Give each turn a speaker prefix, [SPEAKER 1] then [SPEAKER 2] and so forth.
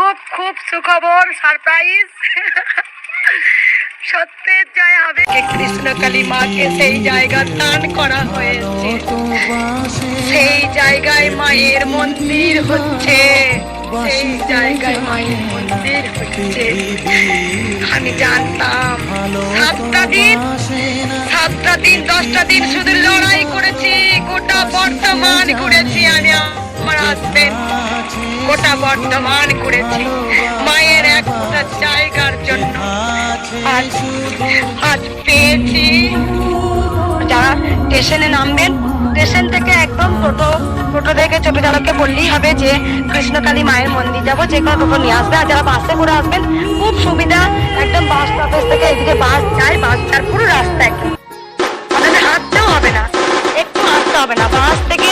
[SPEAKER 1] খুব খুব সুখবর, সারপ্রাইজ। সত্যের জয় হবে। কৃষ্ণকালী মাকে সেই জায়গা দান করা হয়েছে, সেই জায়গায় মায়ের মন্দির হচ্ছে, সেই জায়গায় মায়ের মন্দির হচ্ছে। আমি জানতাম 7টা দিন 10টা দিন শুধু লড়াই করেছি, গোটা বর্তমান ঘুরেছি আমি আমার হাজবেন্ড, গোটা বর্তমান ঘুরেছি মায়ের একটা জায়গার জন্য। আজ পেয়েছি। যারা স্টেশনে নামবেন, স্টেশন থেকে একদম টোটো থেকে ছোট চালককে বললেই হবে যে কৃষ্ণকালী মায়ের মন্দির যাবো, যে কোনো টোটো নিয়ে আসবে। আর যারা বাসে করে আসবেন খুব সুবিধা, একদম বাস স্টপেজ থেকে এদিকে বাস যায়, বাস যার পুরো রাস্তা একদম, আপনাদের হাঁটতেও হবে না, একটু হাঁটতে হবে না, বাস থেকে